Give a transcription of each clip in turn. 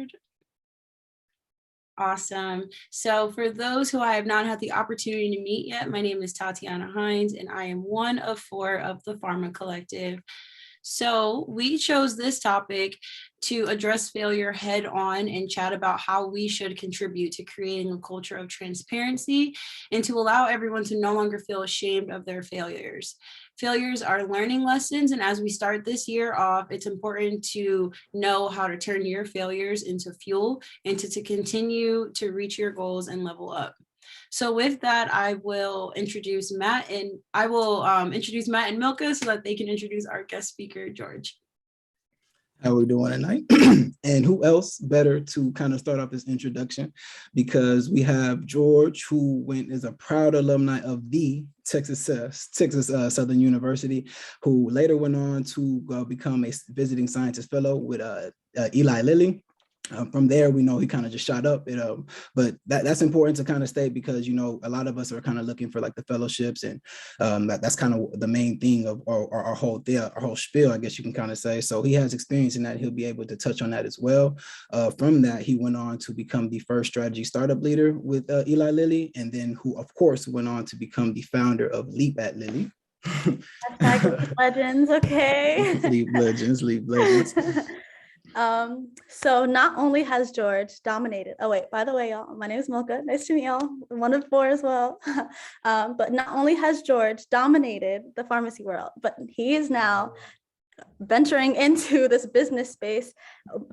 record. Awesome. So for those who I have not had the opportunity to meet yet, my name is Tatiana Hines, and I am one of 4 of the Pharma Collective. So we chose this topic to address failure head on and chat about how we should contribute to creating a culture of transparency and to allow everyone to no longer feel ashamed of their failures. Failures are learning lessons, and as we start this year off, it's important to know how to turn your failures into fuel and to continue to reach your goals and level up. So with that, I will introduce Matt and Milka so that they can introduce our guest speaker, George. How we doing tonight? And who else better to kind of start off this introduction, because we have George, who is a proud alumni of the Texas Southern University, who later went on to become a visiting scientist fellow with Eli Lilly. From there, we know he kind of just shot up, but that's important to kind of state, because, a lot of us are kind of looking for like the fellowships, and that's kind of the main thing of our whole spiel, I guess you can kind of say. So he has experience in that. He'll be able to touch on that as well. From that, he went on to become the first strategy startup leader with Eli Lilly, and then who, of course, went on to become the founder of Leap at Lilly. Legends, okay. Leap Legends. So not only has George dominated, by the way, y'all, my name is Milka, nice to meet y'all, one of 4 as well. But not only has George dominated the pharmacy world, but he is now venturing into this business space,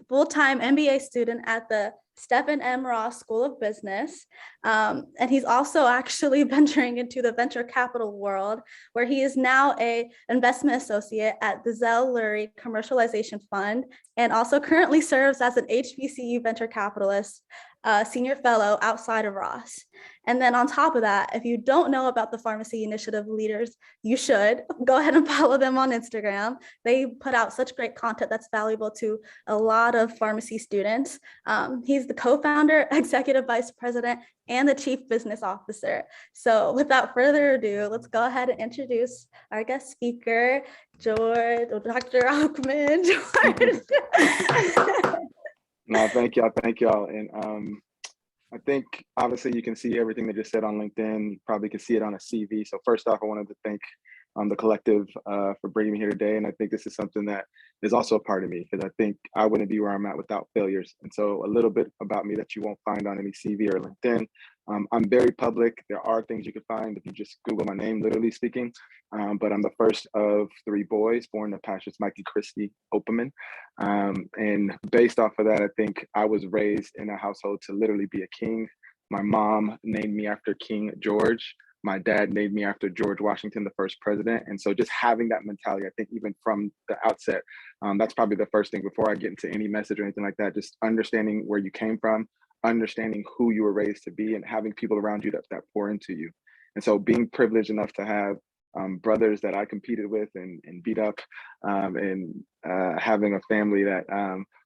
full-time MBA student at the Stephen M. Ross School of Business. And he's also actually venturing into the venture capital world, where he is now an investment associate at the Zell Lurie Commercialization Fund, and also currently serves as an HBCU venture capitalist, senior fellow outside of Ross. And then on top of that, if you don't know about the Pharmacy Initiative leaders, you should go ahead and follow them on Instagram. They put out such great content that's valuable to a lot of pharmacy students. He's the co-founder, executive vice president, and the chief business officer. So without further ado, let's go ahead and introduce our guest speaker, Dr. Okpamen. George. No, thank y'all. And I think obviously you can see everything they just said on LinkedIn. You probably can see it on a CV. So first off, I wanted to thank the collective for bringing me here today. And I think this is something that is also a part of me, because I think I wouldn't be where I'm at without failures. And so a little bit about me that you won't find on any CV or LinkedIn. I'm very public. There are things you can find if you just Google my name, literally speaking. But I'm the first of 3 boys born to Pastors Mike and Christy Okpamen. And based off of that, I think I was raised in a household to literally be a king. My mom named me after King George. My dad named me after George Washington, the first president. And so just having that mentality, I think even from the outset, that's probably the first thing before I get into any message or anything like that, just understanding where you came from, understanding who you were raised to be, and having people around you that pour into you. And so being privileged enough to have brothers that I competed with and beat up, and having a family that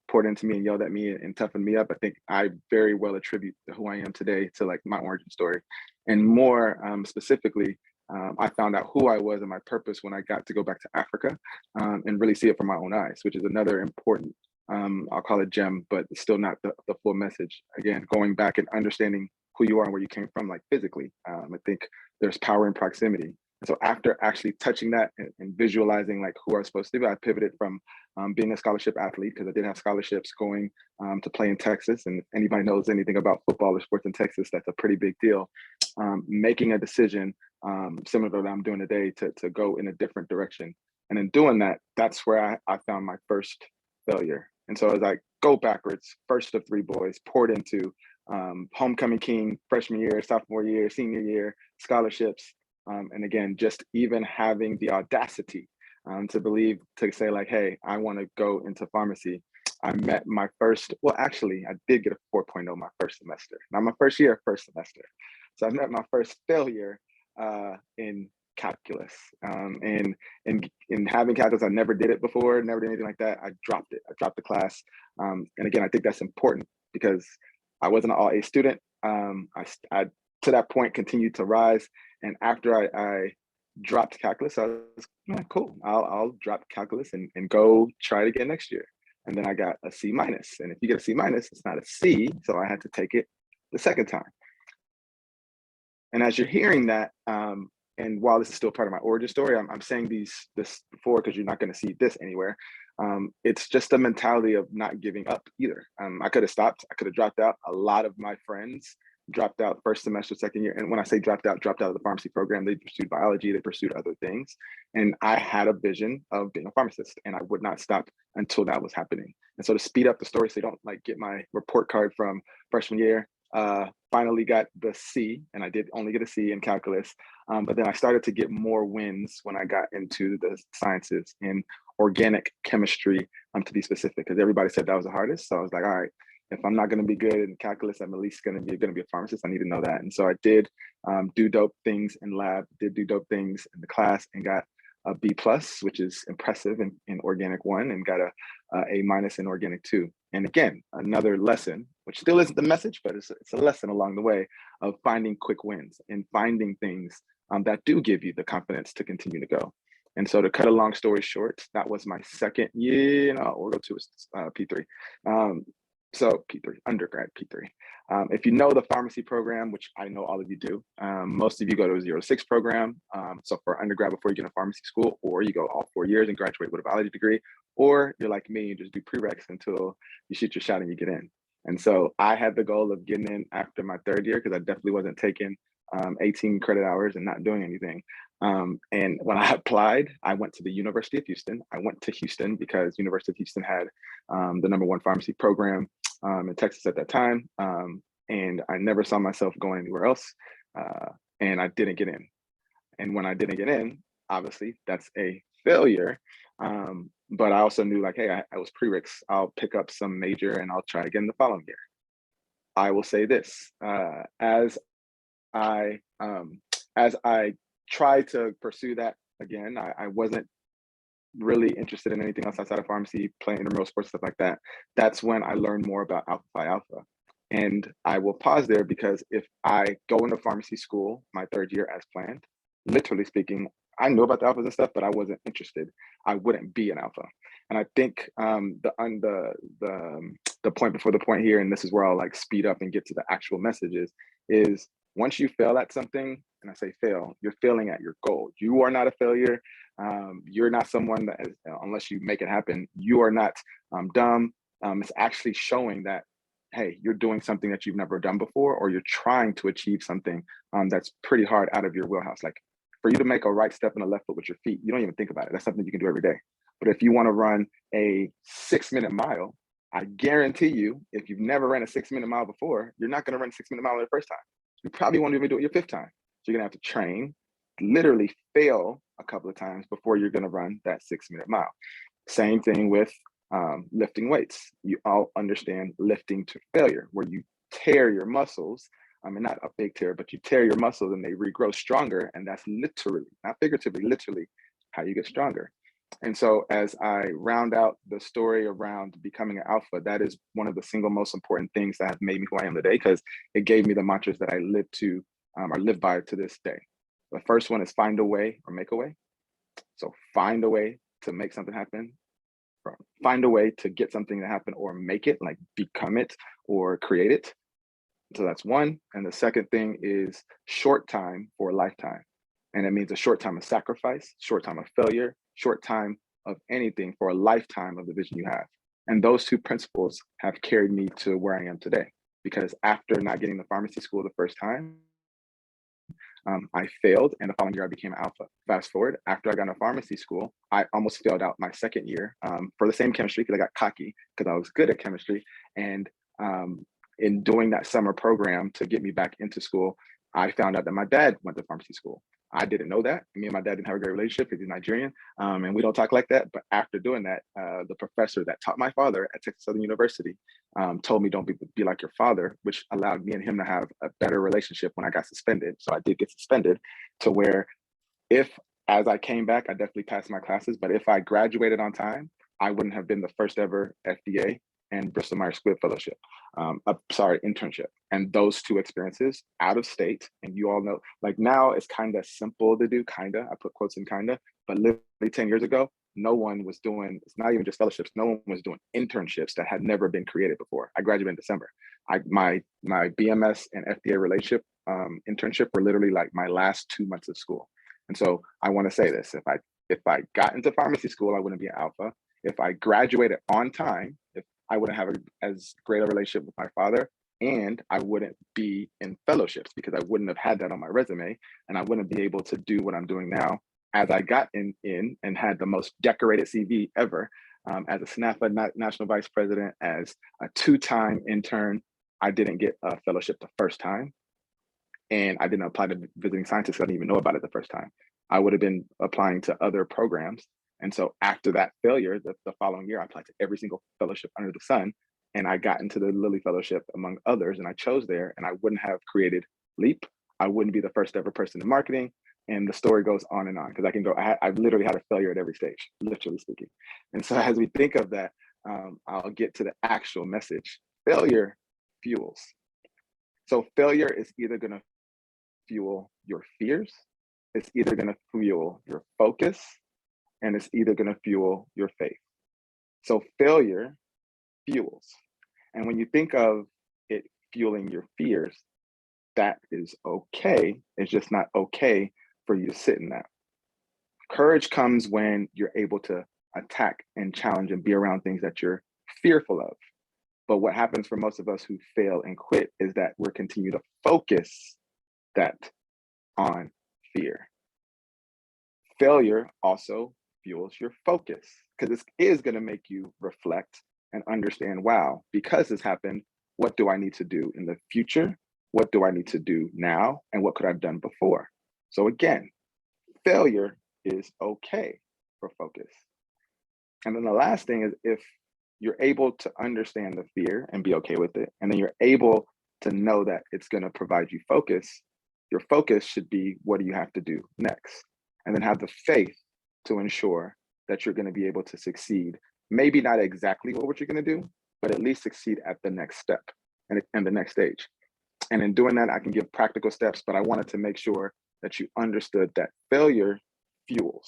poured into me and yelled at me and toughened me up, I think I very well attribute who I am today to like my origin story. And more specifically, I found out who I was and my purpose when I got to go back to Africa and really see it from my own eyes, which is another important, I'll call it gem, but still not the full message. Again, going back and understanding who you are and where you came from, like physically, I think there's power in proximity. And so after actually touching that and visualizing like who I was supposed to be, I pivoted from being a scholarship athlete, because I did have scholarships, going to play in Texas. And if anybody knows anything about football or sports in Texas, that's a pretty big deal. Making a decision similar to what I'm doing today to go in a different direction. And in doing that, that's where I found my first failure. And so as I go backwards, first of 3 boys, poured into homecoming king, freshman year, sophomore year, senior year, scholarships. And again, just even having the audacity to say like, hey, I want to go into pharmacy. I met my first, well, actually, I did get a 4.0 my first semester. Not my first year, first semester. So I met my first failure in calculus. And in having calculus, I never did it before, never did anything like that. I dropped it. I dropped the class. And again, I think that's important, because I wasn't an all A student. I to that point continued to rise. And after I dropped calculus, I was cool. I'll drop calculus and go try it again next year. And then I got a C minus. And if you get a C minus, it's not a C. So I had to take it the second time. And as you're hearing that, and while this is still part of my origin story, I'm saying this before because you're not going to see this anywhere. It's just a mentality of not giving up either. I could have stopped. I could have dropped out. A lot of my friends dropped out first semester, second year. And when I say dropped out of the pharmacy program, they pursued biology, they pursued other things. And I had a vision of being a pharmacist, and I would not stop until that was happening. And so to speed up the story, so you don't like get my report card from freshman year, finally got the C, and I did only get a C in calculus. But then I started to get more wins when I got into the sciences in organic chemistry, to be specific, because everybody said that was the hardest. So I was like, all right, if I'm not going to be good in calculus, I'm at least going to be a pharmacist. I need to know that. And so I did do dope things in lab, did do dope things in the class, and got a B plus, which is impressive in organic 1, and got a minus in organic 2. And again, another lesson, which still isn't the message, but it's a lesson along the way of finding quick wins and finding things that do give you the confidence to continue to go. And so to cut a long story short, that was my second year. No, we'll go to P3. So P3, undergrad P3. If you know the pharmacy program, which I know all of you do, most of you go to a 0 to 6 program. So for undergrad before you get into pharmacy school, or you go all 4 years and graduate with a biology degree, or you're like me and just do prereqs until you shoot your shot and you get in. And so I had the goal of getting in after my 3rd year, because I definitely wasn't taking 18 credit hours and not doing anything. And when I applied, I went to the University of Houston. I went to Houston because University of Houston had the #1 pharmacy program in Texas at that time. And I never saw myself going anywhere else. And I didn't get in. And when I didn't get in, obviously that's a failure. But I also knew, like, hey, I was prereqs. I'll pick up some major and I'll try again the following year. I will say this, as I tried to pursue that again, I wasn't really interested in anything else outside of pharmacy, playing intramural sports, stuff like that. That's when I learned more about Phi Alpha. And I will pause there, because if I go into pharmacy school my 3rd year as planned, literally speaking, I knew about the alphas and stuff, but I wasn't interested. I wouldn't be an alpha. And I think the point before the point here, and this is where I'll like speed up and get to the actual messages, is once you fail at something, and I say fail, you're failing at your goal. You are not a failure. You're not someone that, unless you make it happen, you are not dumb. It's actually showing that, hey, you're doing something that you've never done before, or you're trying to achieve something that's pretty hard out of your wheelhouse. Like, for you to make a right step and a left foot with your feet, you don't even think about it. That's something you can do every day. But if you want to run a 6-minute mile, I guarantee you, if you've never ran a 6-minute mile before, you're not going to run a 6-minute mile the first time. You probably won't even do it your 5th time. So you're going to have to train, literally fail a couple of times before you're going to run that 6-minute mile. Same thing with lifting weights. You all understand lifting to failure, where you tear your muscles. I mean, not a big tear, but you tear your muscles and they regrow stronger. And that's literally, not figuratively, literally how you get stronger. And so as I round out the story around becoming an alpha, that is one of the single most important things that have made me who I am today, because it gave me the mantras that I live to or live by to this day. The first one is find a way or make a way. So find a way to make something happen, find a way to get something to happen, or make it, like become it or create it. So that's one. And the second thing is short time for a lifetime. And it means a short time of sacrifice, short time of failure, short time of anything for a lifetime of the vision you have. And those 2 principles have carried me to where I am today. Because after not getting the pharmacy school the first time, I failed, and the following year I became an alpha. Fast forward, after I got into pharmacy school, I almost failed out my 2nd year for the same chemistry, because I got cocky because I was good at chemistry. And in doing that summer program to get me back into school, I found out that my dad went to pharmacy school. I didn't know that. Me and my dad didn't have a great relationship because he's Nigerian, and we don't talk like that. But after doing that, the professor that taught my father at Texas Southern University told me, don't be like your father, which allowed me and him to have a better relationship when I got suspended. So I did get suspended, to where as I came back, I definitely passed my classes. But if I graduated on time, I wouldn't have been the first ever FDA and Bristol Myers Squibb fellowship, internship. And those 2 experiences out of state, and you all know, like now it's kind of simple to do, I put quotes in kinda, but literally 10 years ago, no one was doing, it's not even just fellowships, no one was doing internships that had never been created before. I graduated in December. My BMS and FDA relationship internship were literally like my last 2 months of school. And so I want to say this, if I got into pharmacy school, I wouldn't be an Alpha. If I graduated on time, if I wouldn't have as great a relationship with my father, and I wouldn't be in fellowships because I wouldn't have had that on my resume, and I wouldn't be able to do what I'm doing now as I got in and had the most decorated CV ever, as a SNAFA national vice president, as a 2-time intern. I didn't get a fellowship the first time, and I didn't apply to visiting scientists. I didn't even know about it the first time. I would have been applying to other programs. And so after that failure, the following year, I applied to every single fellowship under the sun, and I got into the Lilly Fellowship among others, and I chose there, and I wouldn't have created LEAP. I wouldn't be the first ever person in marketing. And the story goes on and on, because I can go, I've literally had a failure at every stage, literally speaking. And so as we think of that, I'll get to the actual message. Failure fuels. So failure is either going to fuel your fears, it's either going to fuel your focus, and it's either going to fuel your faith. So failure fuels. And when you think of it fueling your fears, that is okay. It's just not okay for you to sit in that. Courage comes when you're able to attack and challenge and be around things that you're fearful of. But what happens for most of us who fail and quit is that we're continue to focus that on fear. Failure also fuels your focus, because it is going to make you reflect and understand, wow, because this happened, what do I need to do in the future? What do I need to do now? And what could I have done before? So again, failure is okay for focus. And then the last thing is, if you're able to understand the fear and be okay with it, and then you're able to know that it's going to provide you focus, your focus should be, what do you have to do next? And then have the faith to ensure that you're going to be able to succeed. Maybe not exactly what you're going to do, but at least succeed at the next step and the next stage. And in doing that, I can give practical steps, but I wanted to make sure that you understood that failure fuels.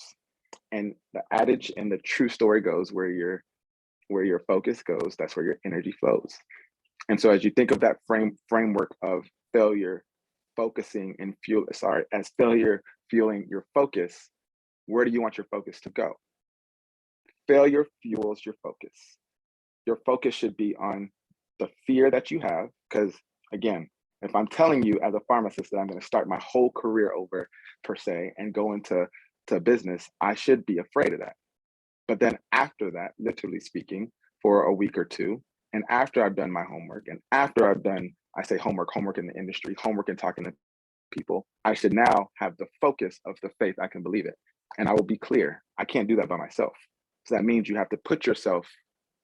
And the adage and the true story goes, where your focus goes, that's where your energy flows. And so as you think of that framework of failure focusing and as failure fueling your focus, where do you want your focus to go? Failure fuels your focus. Your focus should be on the fear that you have, because again, if I'm telling you as a pharmacist that I'm going to start my whole career over per se and go into business, I should be afraid of that. But then after that, literally speaking, for a week or two, and after I've done my homework, and after I've done, I say homework in the industry, homework and talking to people, I should now have the focus of the faith I can believe it. And I will be clear, I can't do that by myself. So that means you have to put yourself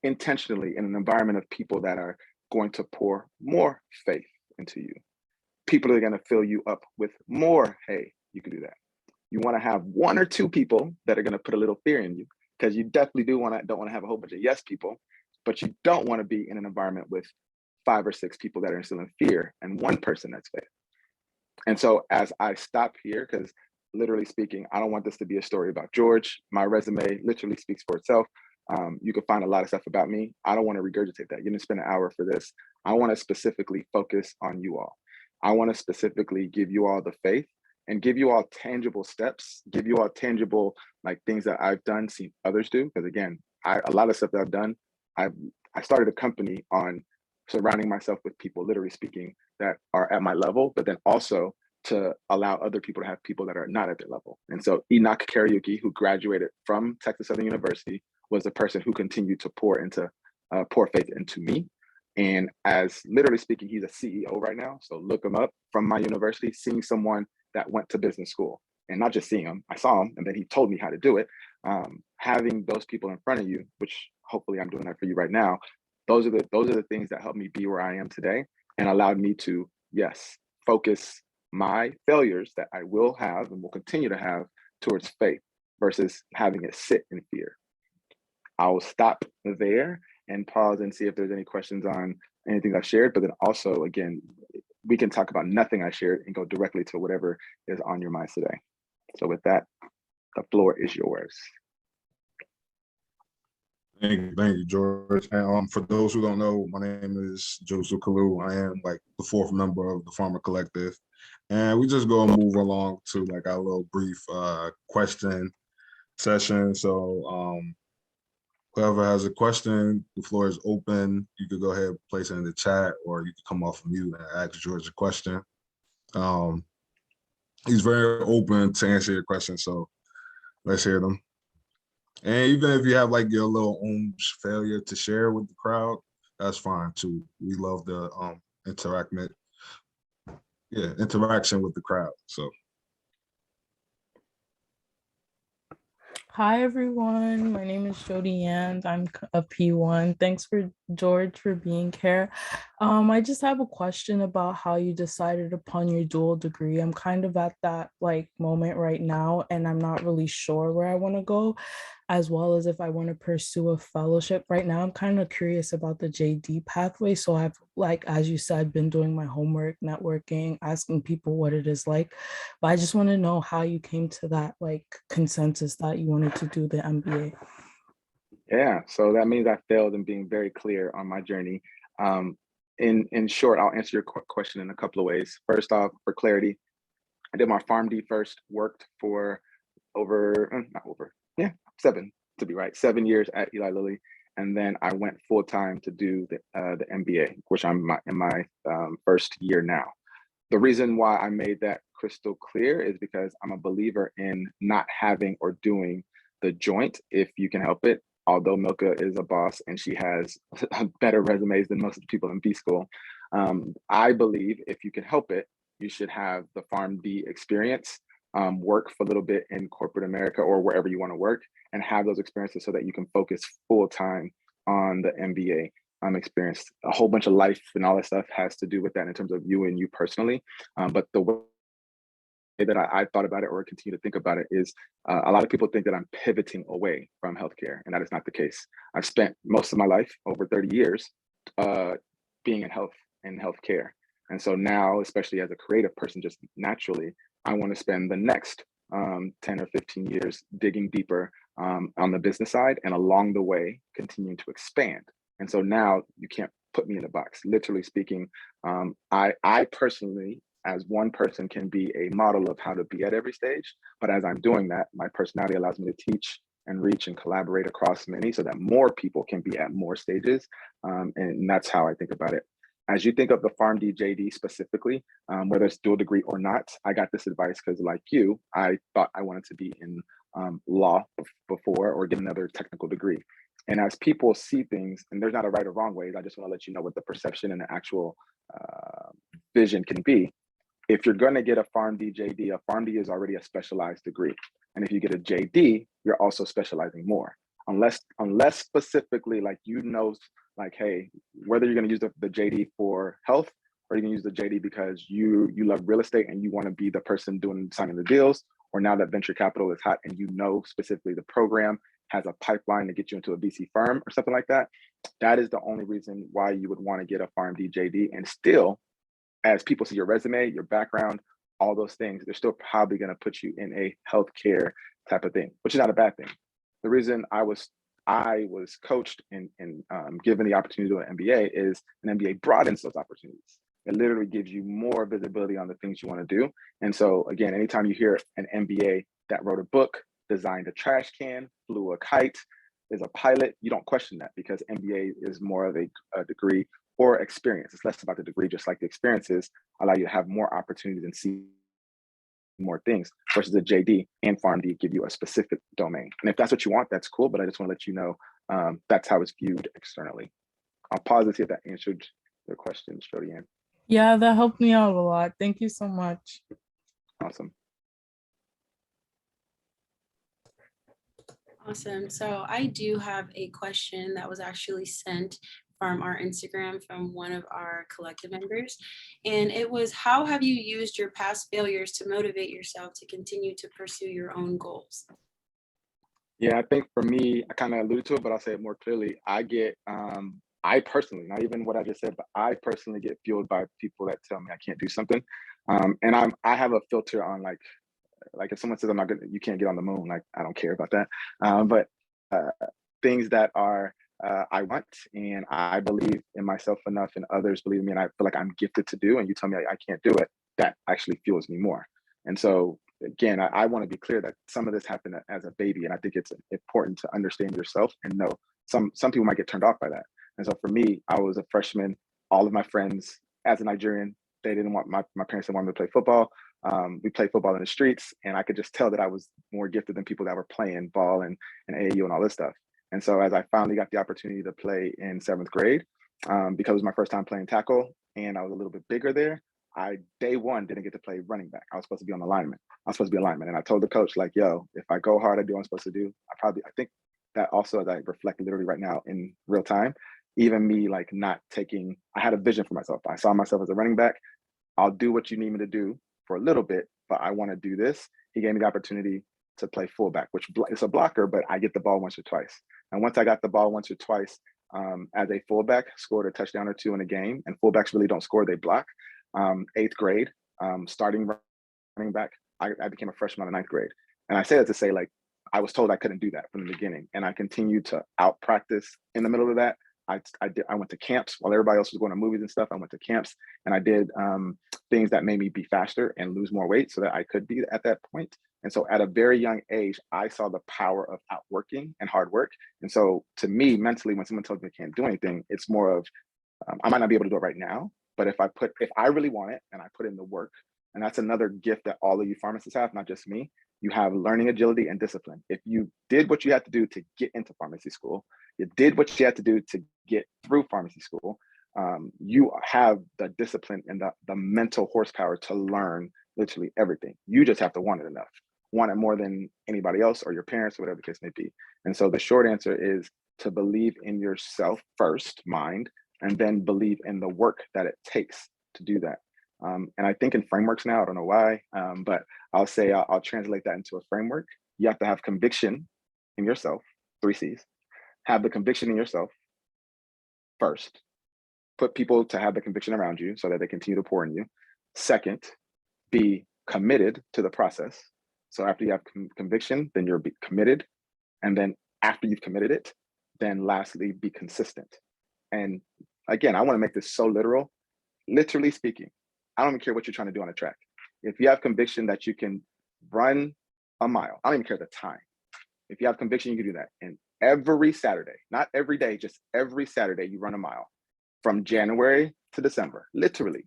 intentionally in an environment of people that are going to pour more faith into you. People are going to fill you up with more, hey, you can do that. You want to have 1 or 2 people that are going to put a little fear in you, because you definitely don't want to have a whole bunch of yes people, but you don't want to be in an environment with 5 or 6 people that are instilling fear and 1 person that's faith. And so as I stop here, because literally speaking, I don't want this to be a story about George. My resume literally speaks for itself. You can find a lot of stuff about me. I don't want to regurgitate that. You didn't spend an hour for this. I want to specifically focus on you all. I want to specifically give you all the faith and give you all tangible steps, give you all tangible things that I've done, seen others do. Because again, a lot of stuff that I've done, I started a company on surrounding myself with people, literally speaking, that are at my level, but then also to allow other people to have people that are not at their level. And so Enoch Kariuki, who graduated from Texas Southern University, was the person who continued to pour faith into me. And as literally speaking, he's a CEO right now. So look him up from my university, seeing someone that went to business school, and not just seeing him, I saw him and then he told me how to do it. Having those people in front of you, which hopefully I'm doing that for you right now, those are the things that helped me be where I am today and allowed me to, yes, focus my failures that I will have and will continue to have towards faith versus having it sit in fear. I'll stop there and pause and see if there's any questions on anything I've shared, but then also, again, we can talk about nothing I shared and go directly to whatever is on your minds today. So with that, the floor is yours. Thank you, George. And for those who don't know, my name is Joseph Kalu. I am like the fourth member of the Farmer Collective. And we just go and move along to like our little brief question session. So whoever has a question, the floor is open. You could go ahead and place it in the chat, or you could come off of mute and ask George a question. He's very open to answer your question, so let's hear them. And even if you have like your little own failure to share with the crowd, that's fine too. We love the interaction with the crowd. So hi everyone, my name is Jody and I'm a P1. Thanks for George for being here. I just have a question about how you decided upon your dual degree. I'm kind of at that like moment right now and I'm not really sure where I want to go, as well as if I want to pursue a fellowship. Right now, I'm kind of curious about the JD pathway. So I've, like, as you said, been doing my homework, networking, asking people what it is like. But I just want to know how you came to that like consensus that you wanted to do the MBA. Yeah, so that means I failed in being very clear on my journey. In short, I'll answer your question in a couple of ways. First off, for clarity, I did my PharmD first, worked for seven to be right, 7 years at Eli Lilly, and then I went full time to do the MBA, which I'm in my first year now. The reason why I made that crystal clear is because I'm a believer in not having or doing the joint if you can help it. Although Milka is a boss and she has better resumes than most of the people in B school, I believe if you can help it, you should have the PharmD experience, work for a little bit in corporate America or wherever you want to work, and have those experiences so that you can focus full time on the MBA experience. A whole bunch of life and all that stuff has to do with that in terms of you and you personally. But the way that I thought about it or continue to think about it is a lot of people think that I'm pivoting away from healthcare, and that is not the case. I've spent most of my life, over 30 years, being in healthcare. And so now, especially as a creative person, just naturally, I want to spend the next 10 or 15 years digging deeper on the business side, and along the way, continuing to expand. And so now you can't put me in a box. Literally speaking, I personally, as one person, can be a model of how to be at every stage. But as I'm doing that, my personality allows me to teach and reach and collaborate across many so that more people can be at more stages. And that's how I think about it. As you think of the PharmD JD specifically, whether it's dual degree or not, I got this advice because, like you, I thought I wanted to be in law before or get another technical degree. And as people see things, and there's not a right or wrong way, I just want to let you know what the perception and the actual vision can be. If you're going to get a PharmD JD, a PharmD is already a specialized degree. And if you get a JD, you're also specializing more. Unless specifically, like, like, hey, whether you're going to use the JD for health or you're going to use the JD because you love real estate and you want to be the person signing the deals, or now that venture capital is hot and you know specifically the program has a pipeline to get you into a VC firm or something like that, that is the only reason why you would want to get a PharmD JD. And still, as people see your resume, your background, all those things, they're still probably going to put you in a healthcare type of thing, which is not a bad thing. The reason I was coached and given the opportunity to do an MBA is an MBA broadens those opportunities. It literally gives you more visibility on the things you want to do. And so again, anytime you hear an MBA that wrote a book, designed a trash can, flew a kite, is a pilot, you don't question that, because MBA is more of a degree or experience. It's less about the degree, just like the experiences allow you to have more opportunities and see more things, versus a JD and PharmD give you a specific domain. And if that's what you want, that's cool, but I just want to let you know that's how it's viewed externally. I'll pause to see if that answered your question, Jody Ann. Yeah, that helped me out a lot. Thank you so much. Awesome. Awesome. So I do have a question that was actually sent from our Instagram from one of our collective members. And it was, how have you used your past failures to motivate yourself to continue to pursue your own goals? Yeah, I think for me, I kind of alluded to it, but I'll say it more clearly. I personally, not even what I just said, but I personally get fueled by people that tell me I can't do something. And I have a filter on like if someone says I'm not gonna, you can't get on the moon, like I don't care about that. But things that are I want, and I believe in myself enough, and others believe in me, and I feel like I'm gifted to do, and you tell me I can't do it, that actually fuels me more. And so again, I want to be clear that some of this happened as a baby, and I think it's important to understand yourself and know some people might get turned off by that. And so for me, I was a freshman. All of my friends, as a Nigerian, they didn't want my parents didn't want me to play football. We played football in the streets, and I could just tell that I was more gifted than people that were playing ball and AAU and all this stuff. And so as I finally got the opportunity to play in 7th grade, because it was my first time playing tackle and I was a little bit bigger there, I day one didn't get to play running back. I was supposed to be on the lineman. I was supposed to be a lineman. And I told the coach, like, yo, if I go hard, I do what I'm supposed to do. I think that also, as I reflect literally right now in real time, even me like not taking, I had a vision for myself. I saw myself as a running back. I'll do what you need me to do for a little bit, but I want to do this. He gave me the opportunity to play fullback, which is a blocker, but I get the ball once or twice. And once I got the ball once or twice, as a fullback, scored a touchdown or two in a game. And fullbacks really don't score, they block. 8th grade, starting running back, I became a freshman in 9th grade. And I say that to say, like, I was told I couldn't do that from the beginning. And I continued to out practice in the middle of that. I went to camps while everybody else was going to movies and stuff. I went to camps and I did things that made me be faster and lose more weight so that I could be at that point. And so at a very young age, I saw the power of outworking and hard work. And so to me, mentally, when someone tells me I can't do anything, it's more of, I might not be able to do it right now, but if I really want it and I put in the work, and that's another gift that all of you pharmacists have, not just me, you have learning agility and discipline. If you did what you had to do to get into pharmacy school, you did what you had to do to get through pharmacy school, you have the discipline and the mental horsepower to learn literally everything. You just have to want it enough. Want it more than anybody else or your parents or whatever the case may be. And so the short answer is to believe in yourself first, mind, and then believe in the work that it takes to do that. And I think in frameworks now, I don't know why, but I'll say I'll translate that into a framework. You have to have conviction in yourself, 3 C's. Have the conviction in yourself first. Put people to have the conviction around you so that they continue to pour in you. Second, be committed to the process. So after you have conviction, then you're committed. And then after you've committed it, then lastly, be consistent. And again, I want to make this so literal. Literally speaking, I don't even care what you're trying to do on a track. If you have conviction that you can run a mile, I don't even care the time. If you have conviction, you can do that. And every Saturday, not every day, just every Saturday, you run a mile from January to December, literally.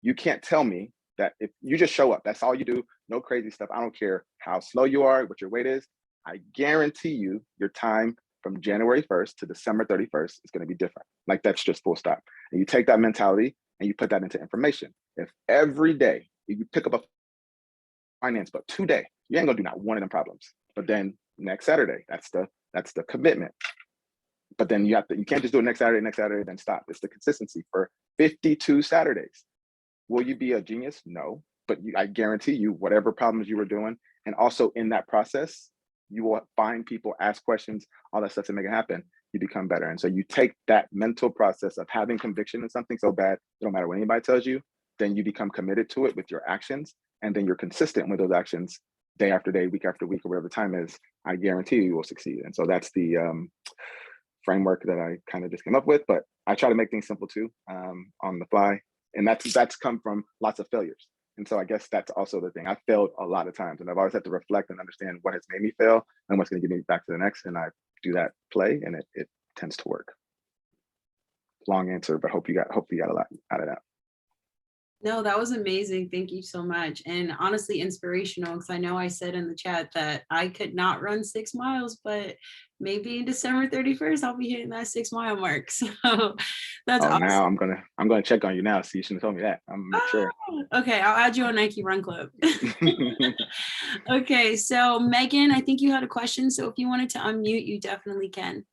You can't tell me that if you just show up, that's all you do, no crazy stuff. I don't care how slow you are, what your weight is. I guarantee you your time from January 1st to December 31st is going to be different. Like, that's just full stop. And you take that mentality and you put that into information. If every day you pick up a finance book today, you ain't gonna do not one of them problems. But then next Saturday, that's the commitment. But then you can't just do it next Saturday, then stop. It's the consistency for 52 Saturdays. Will you be a genius? No, but I guarantee you, whatever problems you were doing, and also in that process, you will find people, ask questions, all that stuff to make it happen. You become better. And so you take that mental process of having conviction in something so bad, it don't matter what anybody tells you, then you become committed to it with your actions. And then you're consistent with those actions day after day, week after week, or whatever the time is. I guarantee you will succeed. And so that's the framework that I kind of just came up with, but I try to make things simple too, on the fly. And that's come from lots of failures. And so I guess that's also the thing. I failed a lot of times, and I've always had to reflect and understand what has made me fail and what's going to get me back to the next. And I do that play, and it tends to work. Long answer, but hopefully you got a lot out of that. No, that was amazing. Thank you so much. And honestly, inspirational, because I know I said in the chat that I could not run 6 miles, but maybe in December 31st, I'll be hitting that 6 mile mark. So that's awesome. Now I'm gonna check on you now. So you shouldn't have told me that. I'm gonna make sure. Okay, I'll add you on Nike Run Club. Okay, so Megan, I think you had a question. So if you wanted to unmute, you definitely can.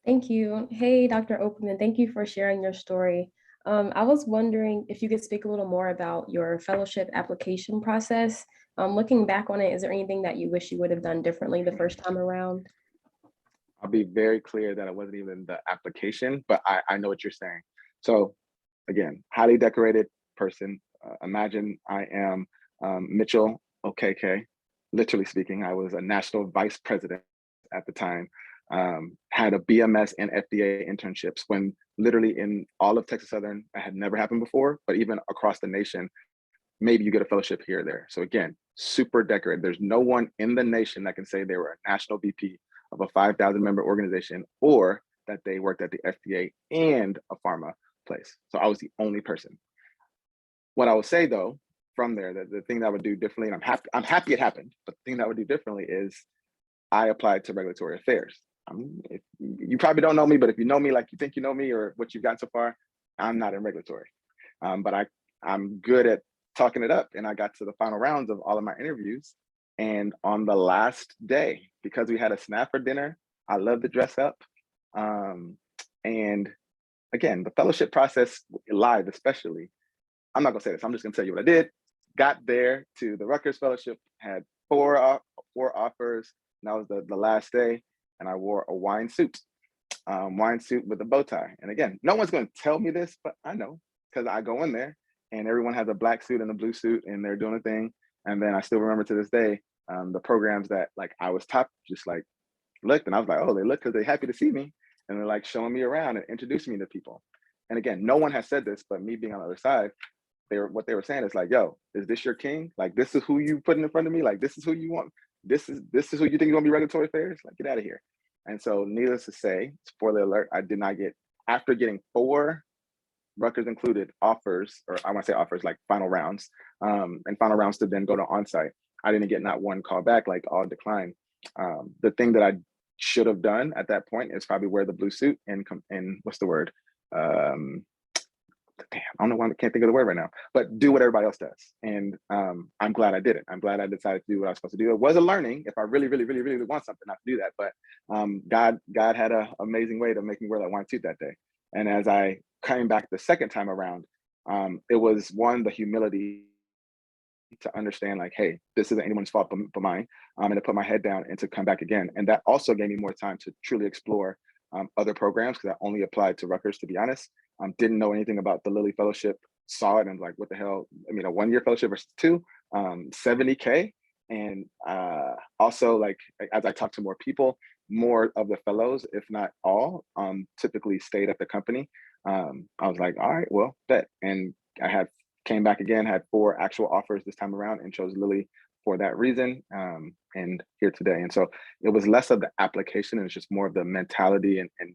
Thank you. Hey, Dr. Okpamen, thank you for sharing your story. I was wondering if you could speak a little more about your fellowship application process. Looking back on it, is there anything that you wish you would have done differently the first time around? I'll be very clear that it wasn't even the application, but I know what you're saying. So again, highly decorated person. Imagine I am Mitchell Okeke. Literally speaking, I was a national vice president at the time, had a BMS and FDA internships when literally in all of Texas Southern, that had never happened before, but even across the nation, maybe you get a fellowship here or there. So again, super decorated. There's no one in the nation that can say they were a national VP of a 5,000 member organization or that they worked at the FDA and a pharma place. So I was the only person. What I would say though, from there, the thing that I would do differently, and I'm happy it happened, but the thing that I would do differently is I applied to regulatory affairs. You probably don't know me, but if you know me like you think you know me or what you've gotten so far, I'm not in regulatory. But I'm good at talking it up, and I got to the final rounds of all of my interviews. And on the last day, because we had a snapper dinner, I love to dress up. And again, the fellowship process live, especially, I'm not gonna say this, I'm just gonna tell you what I did. Got there to the Rutgers Fellowship, had four offers, and that was the last day, and I wore a wine suit with a bow tie. And again, no one's gonna tell me this, but I know, because I go in there and everyone has a black suit and a blue suit and they're doing a thing. And then I still remember to this day, the programs that like I was top just like looked, and I was like, oh, they look because they're happy to see me. And they're like showing me around and introducing me to people. And again, no one has said this, but me being on the other side, what they were saying is like, yo, is this your king? Like, this is who you putting in front of me? Like, this is who you want? This is who you think is gonna be regulatory affairs? Like, get out of here. And so needless to say, spoiler alert, I did not get, after getting 4 Rutgers included offers, or I want to say offers, like final rounds, and final rounds to then go to onsite. I didn't get not one call back, like all declined. The thing that I should have done at that point is probably wear the blue suit and what's the word? Damn, I don't know why I can't think of the word right now, but do what everybody else does. And I'm glad I did it. I'm glad I decided to do what I was supposed to do. It was a learning if I really, really, really, really want something, not to do that. But God had an amazing way to make me wear that wine suit that day. And as I came back the second time around, it was the humility to understand like, hey, this isn't anyone's fault but mine, and to put my head down and to come back again. And that also gave me more time to truly explore other programs, because I only applied to Rutgers, to be honest. Didn't know anything about the Lilly Fellowship, saw it and was like, what the hell? I mean, a 1-year fellowship versus 2, $70K. And also, like, as I talked to more people, more of the fellows, if not all, typically stayed at the company. I was like, all right, well, bet. And I came back again, had 4 actual offers this time around, and chose Lilly for that reason, and here today. And so it was less of the application, and it's just more of the mentality and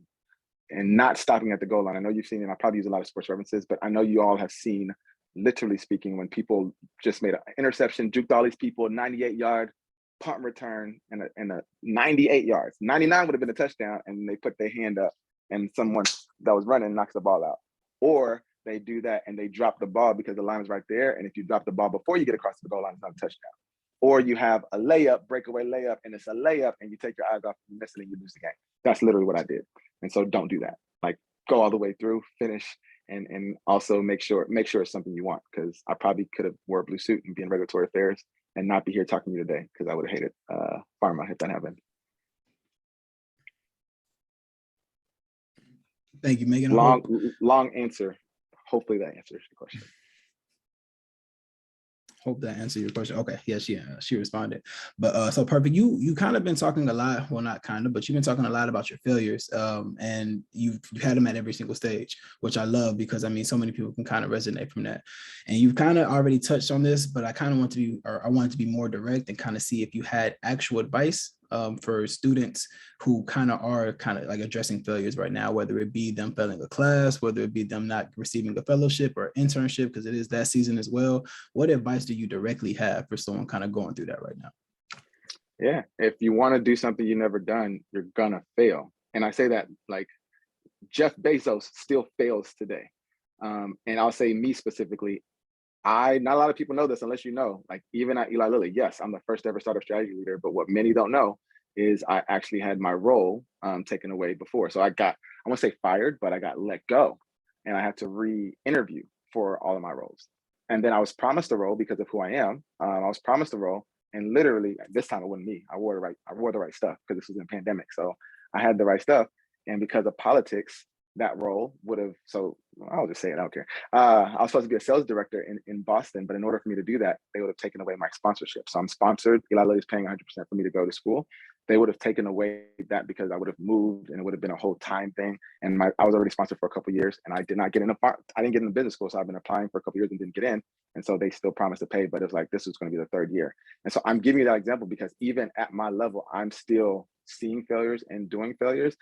not stopping at the goal line. I know you've seen it. I probably use a lot of sports references, but I know you all have seen, literally speaking, when people just made an interception, juked all these people, 98-yard punt return, and a 98 yards. 99 would have been a touchdown, and they put their hand up, and someone that was running knocks the ball out. Or they do that and they drop the ball because the line is right there, and if you drop the ball before you get across the goal line, it's not a touchdown. Or you have a layup, breakaway layup, and it's a layup, and you take your eyes off and you miss it and you lose the game. That's literally what I did. And so don't do that. Like, go all the way through, finish, and also make sure it's something you want, because I probably could have wore a blue suit and be in regulatory affairs and not be here talking to you today, because I would have hated pharma if that happened. Thank you, Megan. Long answer. Hopefully that answers the question. Hope that answered your question. Okay, yeah, she responded. But so perfect. You kind of been talking a lot, well, not kind of, but you've been talking a lot about your failures, and you've had them at every single stage, which I love, because I mean, so many people can kind of resonate from that. And you've kind of already touched on this, but I kind of I wanted to be more direct and kind of see if you had actual advice for students who kind of are like addressing failures right now, whether it be them failing a class, whether it be them not receiving a fellowship or internship, because it is that season as well. What advice do you directly have for someone kind of going through that right now? Yeah, if you want to do something you've never done, you're gonna fail. And I say that like Jeff Bezos still fails today. And I'll say me specifically, not a lot of people know this unless you know, like even at Eli Lilly, yes, I'm the first ever startup strategy leader, but what many don't know is I actually had my role taken away before. So I won't say fired, but I got let go, and I had to re-interview for all of my roles. And then I was promised a role because of who I am. I was promised a role, and literally this time it wasn't me. I wore the right stuff because this was in a pandemic. So I had the right stuff, and because of politics, that role would have, so I'll just say it, I don't care. I was supposed to be a sales director in Boston, but in order for me to do that, they would have taken away my sponsorship. So I'm sponsored. Eli Lilly is paying 100% for me to go to school, they would have taken away that because I would have moved and it would have been a whole time thing. And I was already sponsored for a couple of years, and I didn't get into business school. So I've been applying for a couple of years and didn't get in. And so they still promised to pay, but it was like, this was going to be the third year. And so I'm giving you that example because even at my level, I'm still seeing failures and doing failures.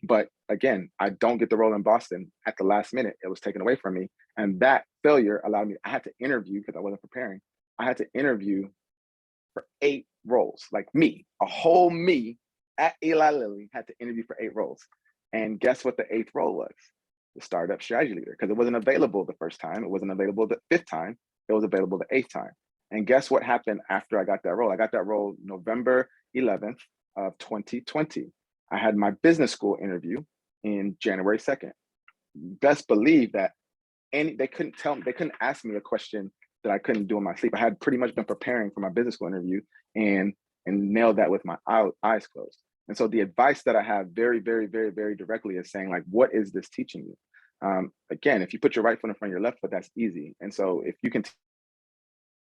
But again, I don't get the role in Boston at the last minute. It was taken away from me. And that failure allowed me, I had to interview because I wasn't preparing. I had to interview for 8 roles, like me, a whole me at Eli Lilly had to interview for 8 roles. And guess what the 8th role was? The startup strategy leader, because it wasn't available the first time. It wasn't available the 5th time. It was available the 8th time. And guess what happened after I got that role? I got that role November 11th of 2020. I had my business school interview in January 2nd. Best believe that they couldn't ask me a question that I couldn't do in my sleep. I had pretty much been preparing for my business school interview and nailed that with my eyes closed. And so the advice that I have very, very, very, very directly is saying, like, what is this teaching you? Again, if you put your right foot in front of your left foot, that's easy. And so if you continue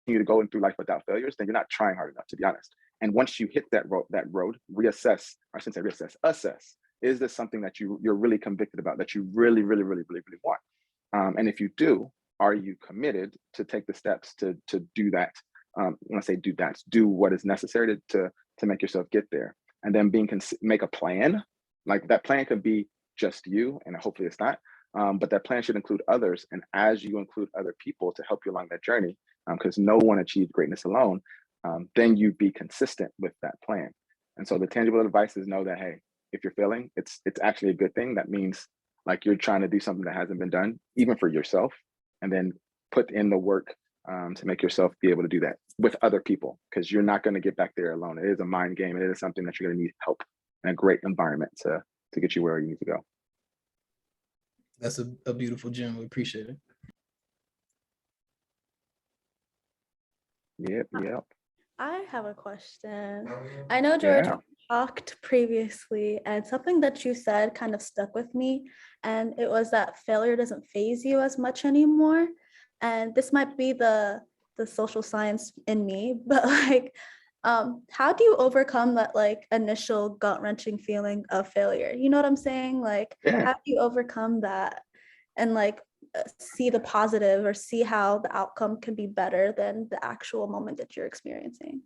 to go through life without failures, then you're not trying hard enough, to be honest. And once you hit that road, reassess, or I shouldn't say reassess, assess. Is this something that you're really convicted about, that you really, really, really, really, really want? And if you do, are you committed to take the steps to do that? When I say do that, do what is necessary to make yourself get there. And then make a plan. Like that plan could be just you, and hopefully it's not. But that plan should include others. And as you include other people to help you along that journey, because no one achieved greatness alone, then you be consistent with that plan. And so the tangible advice is know that, hey, if you're failing, it's actually a good thing. That means like you're trying to do something that hasn't been done, even for yourself, and then put in the work to make yourself be able to do that with other people, because you're not going to get back there alone. It is a mind game. It is something that you're going to need help and a great environment to get you where you need to go. That's a beautiful gem. We appreciate it. Yep. I have a question. I know, George, Yeah. we talked previously, and something that you said kind of stuck with me, and it was that failure doesn't faze you as much anymore. And this might be the social science in me, but like, how do you overcome that like initial gut-wrenching feeling of failure? You know what I'm saying? Like, Yeah. how do you overcome that and like see the positive or see how the outcome can be better than the actual moment that you're experiencing?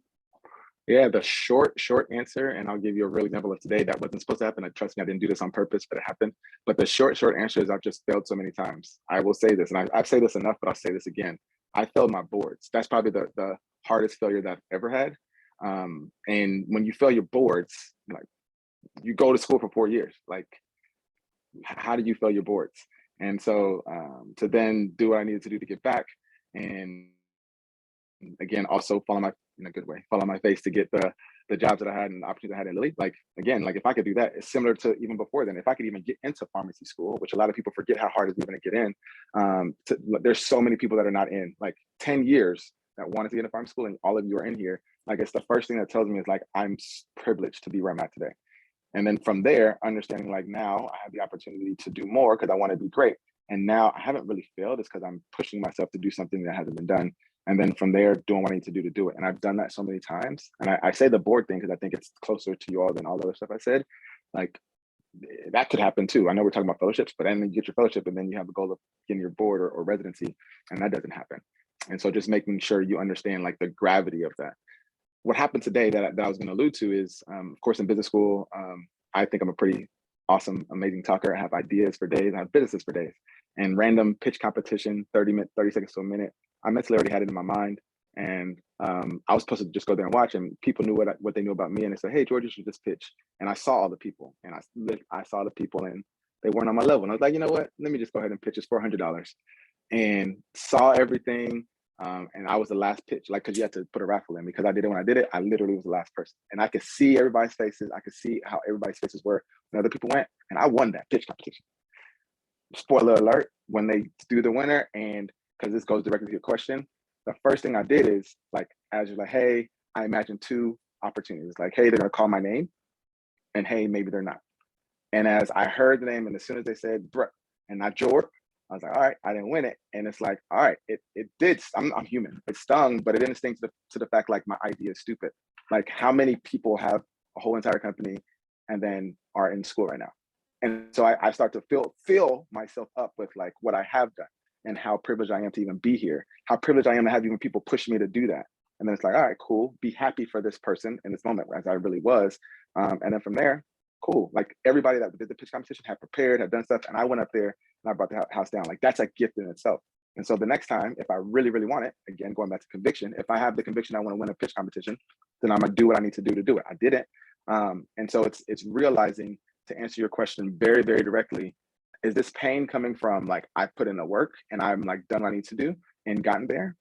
Yeah, the short answer, and I'll give you a real example of today that wasn't supposed to happen. And trust me, I didn't do this on purpose, but it happened. But the short answer is I've just failed so many times. I will say this, and I've said this enough, but I'll say this again. I failed my boards. That's probably the hardest failure that I've ever had. And when you fail your boards, like you go to school for 4 years, like how do you fail your boards? And so to then do what I needed to do to get back, and again, also follow my face to get the jobs that I had and the opportunities I had in Lilly. Like, again, like if I could do that, it's similar to even before then. If I could even get into pharmacy school, which a lot of people forget how hard it is even to get in. There's so many people that are not in, like 10 years that wanted to get into pharmacy school, and all of you are in here. Like, it's the first thing that tells me is like, I'm privileged to be where I'm at today. And then from there, understanding like now I have the opportunity to do more because I want to be great. And now I haven't really failed. It's because I'm pushing myself to do something that hasn't been done. And then from there, doing what I need to do it. And I've done that so many times. And I say the board thing because I think it's closer to you all than all the other stuff I said. Like, that could happen too. I know we're talking about fellowships, but then you get your fellowship and then you have the goal of getting your board or residency, and that doesn't happen. And so just making sure you understand like the gravity of that. What happened today that I was going to allude to is, of course, in business school, I think I'm a pretty awesome, amazing talker. I have ideas for days. I have businesses for days. And random pitch competition, 30 seconds to a minute. I mentally already had it in my mind. And I was supposed to just go there and watch, and people knew what they knew about me. And they said, hey, George, you should just pitch. And I saw all the people, and I saw the people, and they weren't on my level. And I was like, you know what? Let me just go ahead and pitch. It's $400. And saw everything. And I was the last pitch, like, because you had to put a raffle in. Because I did it when I did it, I literally was the last person. And I could see everybody's faces. I could see how everybody's faces were when other people went. And I won that pitch competition. Spoiler alert, when they do the winner, and because this goes directly to your question, the first thing I did is, like, as you're like, hey, I imagine 2 opportunities. Like, hey, they're going to call my name. And hey, maybe they're not. And as I heard the name, and as soon as they said, Brett, and not George, I was like, all right, I didn't win it. And it's like, all right, it did. I'm human. It stung, but it didn't sting to the fact like my idea is stupid. Like, how many people have a whole entire company, and then are in school right now. And so I start to fill myself up with like what I have done and how privileged I am to even be here, how privileged I am to have even people push me to do that. And then it's like, all right, cool, be happy for this person in this moment, as I really was. And then from there, cool. Like everybody that did the pitch competition had prepared, had done stuff, and I went up there and I brought the house down. Like that's a gift in itself. And so the next time, if I really, really want it, again, going back to conviction, if I have the conviction I want to win a pitch competition, then I'm gonna do what I need to do it. I didn't. And so it's realizing, to answer your question very, very directly, is this pain coming from like I put in the work and I'm like done what I need to do and gotten there?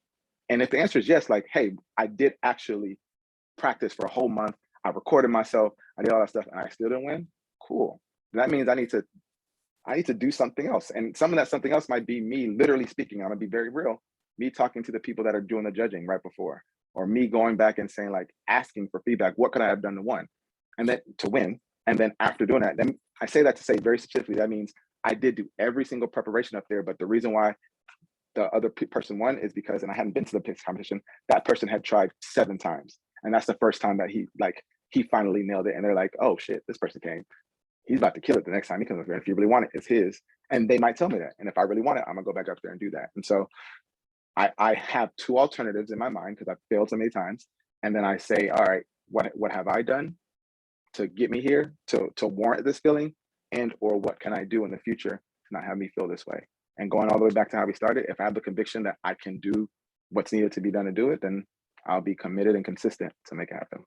And if the answer is yes, like, hey, I did actually practice for a whole month, I recorded myself, I did all that stuff, and I still didn't win, cool. That means I need to do something else. And some of that something else might be me literally speaking. I'm gonna be very real, me talking to the people that are doing the judging right before, or me going back and saying like, asking for feedback, what could I have done to win? And then after doing that, then I say that to say very specifically, that means I did do every single preparation up there, but the reason why the other person won is because, and I hadn't been to the pitch competition, that person had tried 7 times. And that's the first time that he finally nailed it. And they're like, oh shit, this person came. He's about to kill it the next time he comes up there. If you really want it, it's his. And they might tell me that. And if I really want it, I'm gonna go back up there and do that. And so I have 2 alternatives in my mind because I've failed so many times. And then I say, all right, what have I done to get me here, to warrant this feeling, and or what can I do in the future to not have me feel this way? And going all the way back to how we started, if I have the conviction that I can do what's needed to be done to do it, then I'll be committed and consistent to make it happen.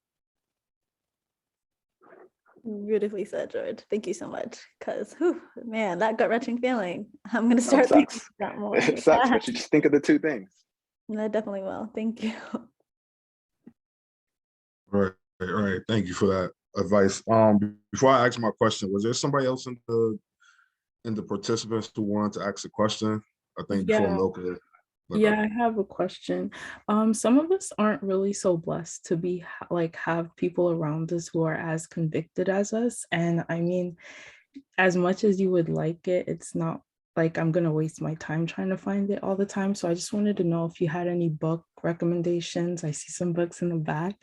Beautifully said, George. Thank you so much. Because, man, that gut-wrenching feeling. I'm going to No, start it thinking sucks. about that more. It sucks, but you just think of the 2 things. I definitely will. Thank you. Right. Thank you for that advice. Before I ask my question, was there somebody else in the participants who wanted to ask a question? I think before Yeah. Milka. Yeah, I have a question. Some of us aren't really so blessed to be have people around us who are as convicted as us. And I mean, as much as you would like it, it's not like I'm gonna waste my time trying to find it all the time. So I just wanted to know if you had any book recommendations. I see some books in the back,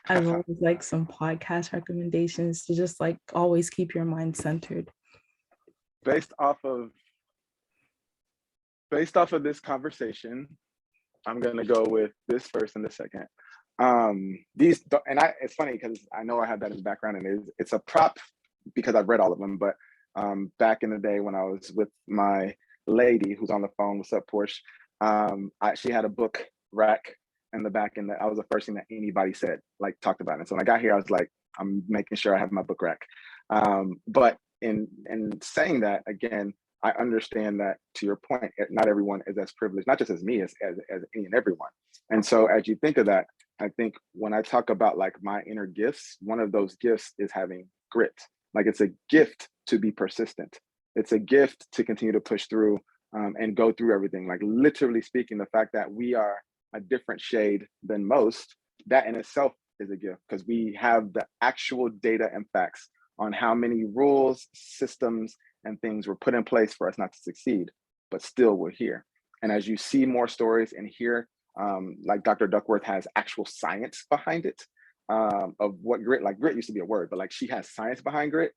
as well as like some podcast recommendations to just like always keep your mind centered. Based off of this conversation, I'm gonna go with this first and the second. It's funny because I know I have that in the background, and it's a prop because I've read all of them. But back in the day when I was with my lady who's on the phone, what's up, Porsche? She had a book rack in the back, and that was the first thing that anybody said, like talked about it. So when I got here, I was like, I'm making sure I have my book rack. But in saying that, again, I understand that, to your point, not everyone is as privileged, not just as me, as any and everyone. And so as you think of that, I think when I talk about like my inner gifts, one of those gifts is having grit. Like it's a gift to be persistent. It's a gift to continue to push through and go through everything. Like literally speaking, the fact that we are a different shade than most, that in itself is a gift because we have the actual data and facts on how many rules, systems, and things were put in place for us not to succeed, but still we're here. And as you see more stories and hear, like Dr. Duckworth has actual science behind it of what grit, like grit used to be a word, but like she has science behind grit,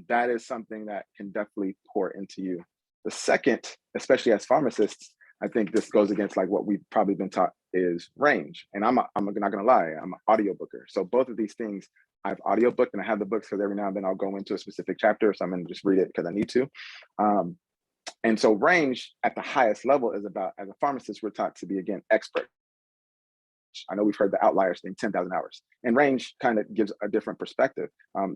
that is something that can definitely pour into you. The second, especially as pharmacists, I think this goes against like what we've probably been taught is range. And I'm not gonna lie, I'm an audiobooker. So both of these things, I've audiobooked and I have the books because every now and then I'll go into a specific chapter. So I'm gonna just read it because I need to. And so range at the highest level is about, as a pharmacist, we're taught to be, again, expert. I know we've heard the outliers thing, 10,000 hours. And range kind of gives a different perspective.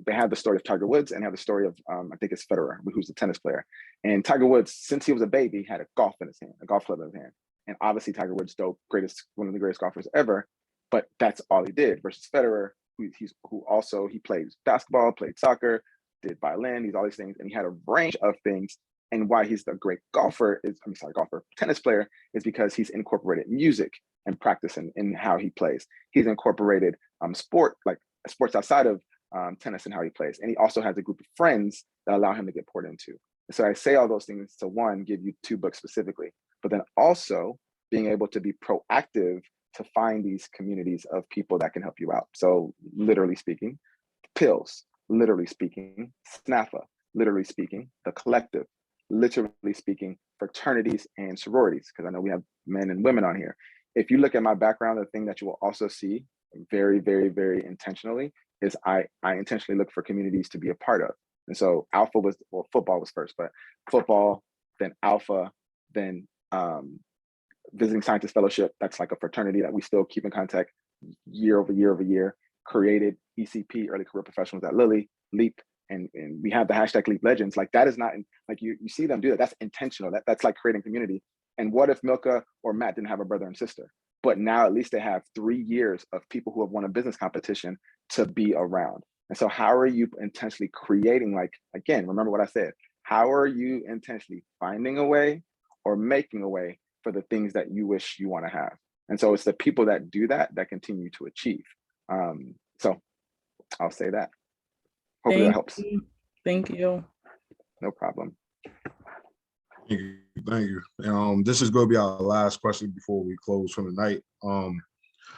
They have the story of Tiger Woods and have the story of, I think it's Federer, who's the tennis player. And Tiger Woods, since he was a baby, had a golf in his hand, a golf club in his hand. And obviously Tiger Woods, one of the greatest golfers ever, but that's all he did versus Federer, who also played basketball, played soccer, did violin, all these things. And he had a range of things. And why he's the great tennis player is because he's incorporated music and practice in how he plays. He's incorporated sports outside of tennis and how he plays. And he also has a group of friends that allow him to get poured into. And so I say all those things to, one, give you 2 books specifically, but then also being able to be proactive to find these communities of people that can help you out. So literally speaking, TILS, literally speaking, SNAFA, literally speaking, the collective, literally speaking, fraternities and sororities, because I know we have men and women on here. If you look at my background, the thing that you will also see very, very, very intentionally is I intentionally look for communities to be a part of. And so Alpha was, well, football was first, but football, then Alpha, then Visiting Scientist Fellowship. That's like a fraternity that we still keep in contact year over year over year. Created ECP, Early Career Professionals at Lilly, LEAP, and we have the hashtag Leap Legends. Like that is not, like you see them do that. That's intentional. That's like creating community. And what if Milka or Matt didn't have a brother and sister? But now at least they have 3 years of people who have won a business competition to be around. And so how are you intentionally creating, like, again, remember what I said, how are you intentionally finding a way or making a way for the things that you wish you want to have? And so it's the people that do that that continue to achieve. So I'll say that. Hopefully that helps. Thank you. No problem. Thank you. Thank you. This is going to be our last question before we close for the night.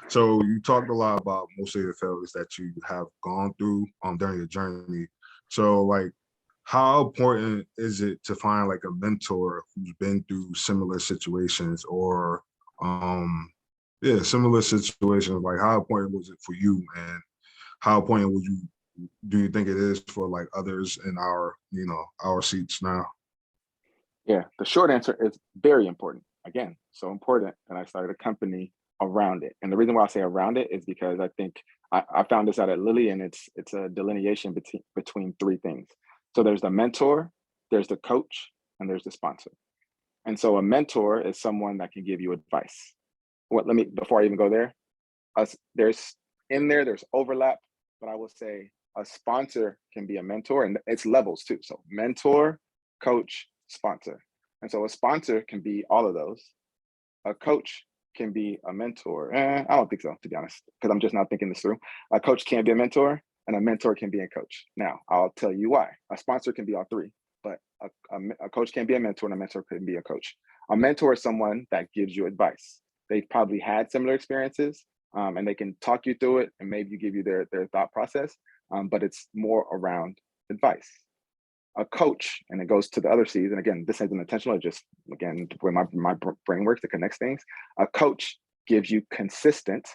So you talked a lot about most of your failures that you have gone through during your journey. So like, how important is it to find like a mentor who's been through similar situations or similar situations? Like how important was it for you, and how important do you think it is for like others in our, our seats now? Yeah, the short answer is very important. Again, so important that I started a company around it. And the reason why I say around it is because I think I found this out at Lilly, and it's a delineation between 3 things. So there's the mentor, there's the coach, and there's the sponsor. And so a mentor is someone that can give you advice. Before I even go there, there's overlap, but I will say a sponsor can be a mentor, and it's levels too. So mentor, coach, sponsor. And so a sponsor can be all of those. A coach can be a mentor. I don't think so, to be honest, because I'm just not thinking this through. A coach can be a mentor, and a mentor can be a coach. Now, I'll tell you why. A sponsor can be all 3, but a coach can be a mentor, and a mentor can be a coach. A mentor is someone that gives you advice. They've probably had similar experiences, and they can talk you through it and maybe give you their thought process, but it's more around advice. A coach, and it goes to the other C's, and again, this isn't intentional, it just, again, where my brain works, it connects things. A coach gives you consistent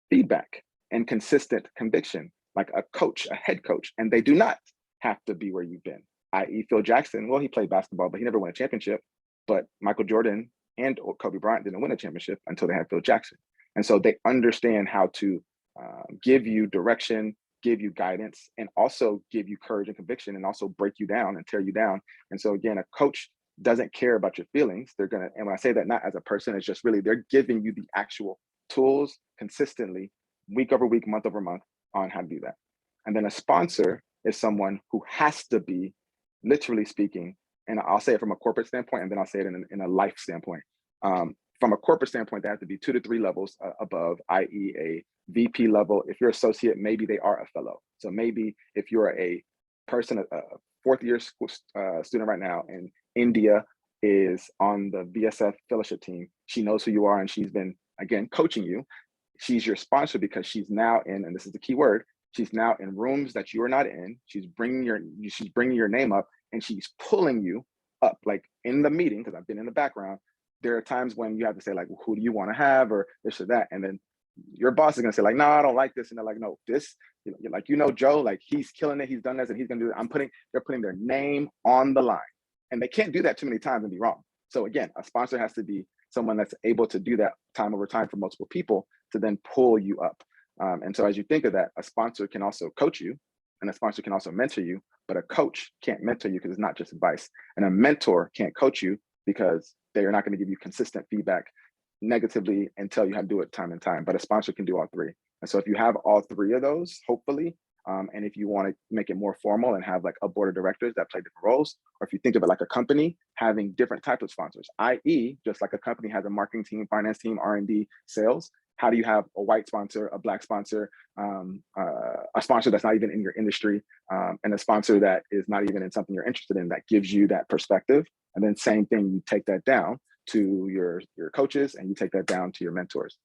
feedback and consistent conviction, like a coach, a head coach, and they do not have to be where you've been, i.e. Phil Jackson. Well, he played basketball, but he never won a championship. But Michael Jordan and Kobe Bryant didn't win a championship until they had Phil Jackson. And so they understand how to give you direction, give you guidance, and also give you courage and conviction, and also break you down and tear you down. And so again, a coach doesn't care about your feelings. And when I say that, not as a person, it's just really, they're giving you the actual tools consistently, week over week, month over month, on how to do that. And then a sponsor is someone who has to be, literally speaking, and I'll say it from a corporate standpoint, and then I'll say it in a life standpoint. From a corporate standpoint, they have to be 2 to 3 levels above, i.e. a VP level. If you're associate, maybe they are a fellow. So maybe if you're a person, a 4th year student right now, and India is on the VSF fellowship team, she knows who you are, and she's been, again, coaching you. She's your sponsor because she's now in, and this is the key word, she's now in rooms that you are not in. She's bringing your name up, and she's pulling you up, like in the meeting, because I've been in the background. There are times when you have to say, like, well, who do you want to have, or this or that, and then your boss is gonna say, like, no, I don't like this, and they're like, no, this, like, Joe, like, he's killing it, he's done this, and he's gonna do it. They're putting their name on the line, and they can't do that too many times and be wrong. So again, a sponsor has to be someone that's able to do that time over time for multiple people to then pull you up. And so as you think of that, a sponsor can also coach you, and a sponsor can also mentor you, but a coach can't mentor you because it's not just advice, and a mentor can't coach you because they are not going to give you consistent feedback negatively and tell you how to do it time and time. But a sponsor can do all 3. And so if you have all 3 of those, hopefully, and if you want to make it more formal and have like a board of directors that play different roles, or if you think of it like a company having different types of sponsors, i.e. just like a company has a marketing team, finance team, R&D, sales, how do you have a white sponsor, a black sponsor, a sponsor that's not even in your industry, and a sponsor that is not even in something you're interested in, that gives you that perspective? And then same thing, you take that down to your coaches, and you take that down to your mentors.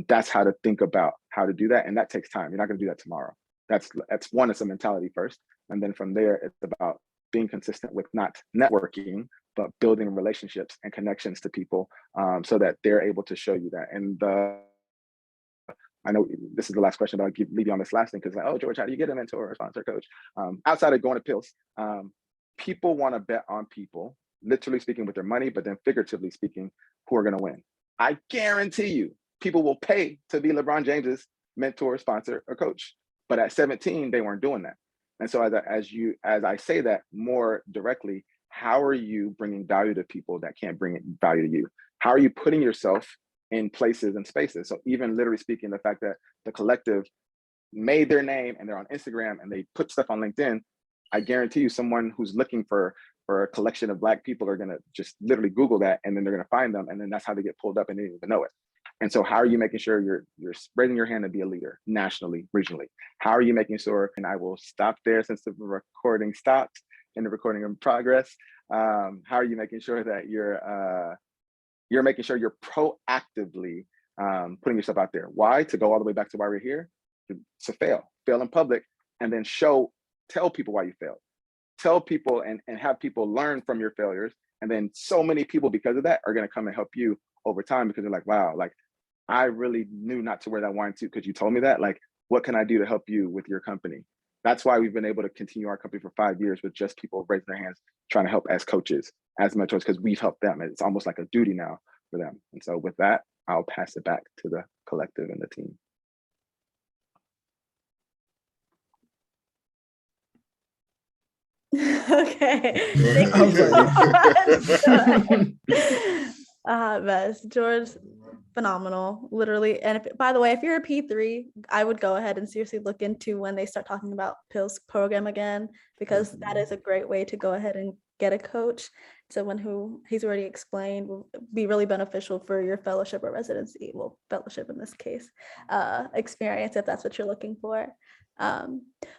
That's how to think about how to do that. And that takes time. You're not going to do that tomorrow. That's one, it's a mentality first. And then from there, it's about being consistent with not networking, but building relationships and connections to people, so that they're able to show you that. And I know this is the last question, but I'll leave you on this last thing, because like, oh, George, how do you get a mentor or sponsor coach? Outside of going to pills, people want to bet on people, literally speaking with their money, but then figuratively speaking, who are going to win. I guarantee you, people will pay to be LeBron James's mentor, sponsor, or coach. But at 17, they weren't doing that. And so as I say that more directly, how are you bringing value to people that can't bring value to you? How are you putting yourself in places and spaces? So even literally speaking, the fact that the collective made their name and they're on Instagram and they put stuff on LinkedIn, I guarantee you someone who's looking for a collection of Black people are gonna just literally Google that, and then they're gonna find them, and then that's how they get pulled up and they didn't even know it. And so how are you making sure you're spreading your hand to be a leader nationally, regionally? How are you making sure, and I will stop there since the recording stopped and the recording in progress. How are you making sure that you're making sure you're proactively putting yourself out there? Why? To go all the way back to why we're here, to fail in public, and then tell people why you failed. Tell people and have people learn from your failures. And then so many people, because of that, are going to come and help you over time, because they're like, wow, like I really knew not to wear that wine suit because you told me that. Like, what can I do to help you with your company? That's why we've been able to continue our company for 5 years with just people raising their hands, trying to help as coaches, as mentors, because we've helped them. It's almost like a duty now for them. And so with that, I'll pass it back to the collective and the team. Okay. Thank I you was so like, much. Best. George, phenomenal, literally. And by the way, if you're a P3, I would go ahead and seriously look into when they start talking about PILS program again, because that is a great way to go ahead and get a coach. Someone who he's already explained will be really beneficial for your fellowship or residency, well, fellowship in this case, experience, if that's what you're looking for.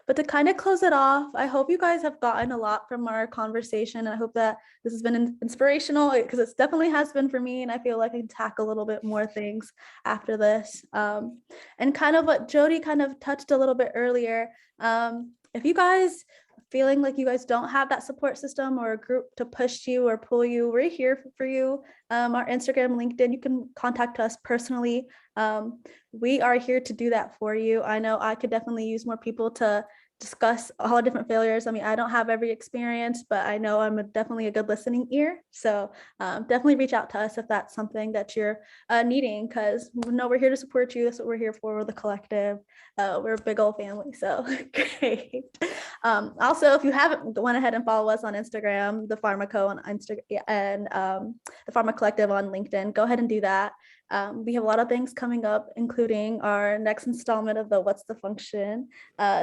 But to kind of close it off, I hope you guys have gotten a lot from our conversation. I hope that this has been inspirational, because it definitely has been for me, and I feel like I can tackle a little bit more things after this. And kind of what Jody kind of touched a little bit earlier, if you guys feeling like you guys don't have that support system or a group to push you or pull you, we're here for you. Our Instagram, LinkedIn, you can contact us personally. We are here to do that for you. I know I could definitely use more people to discuss all the different failures. I mean, I don't have every experience, but I know I'm definitely a good listening ear. So definitely reach out to us if that's something that you're needing, because we know we're here to support you. That's what we're here for. We're the collective. We're a big old family. So great. Also, if you haven't, went ahead and follow us on Instagram, the Pharmaco on Instagram, and the Pharma Collective on LinkedIn. Go ahead and do that. We have a lot of things coming up, including our next installment of the What's the Function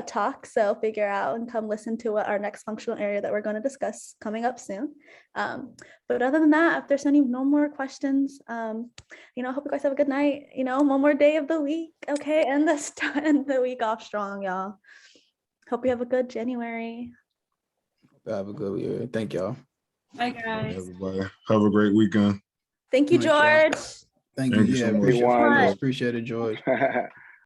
talk. So figure out and come listen to what our next functional area that we're going to discuss coming up soon. But other than that, if there's no more questions, I hope you guys have a good night. One more day of the week. Okay. And the week off strong, y'all. Hope you have a good January. have a good year. Thank y'all. Bye, guys. Everybody, have a great weekend. Thank you, Thank y'all. George. Thank you. Thank you so Yeah, much. appreciate Everyone. it, George.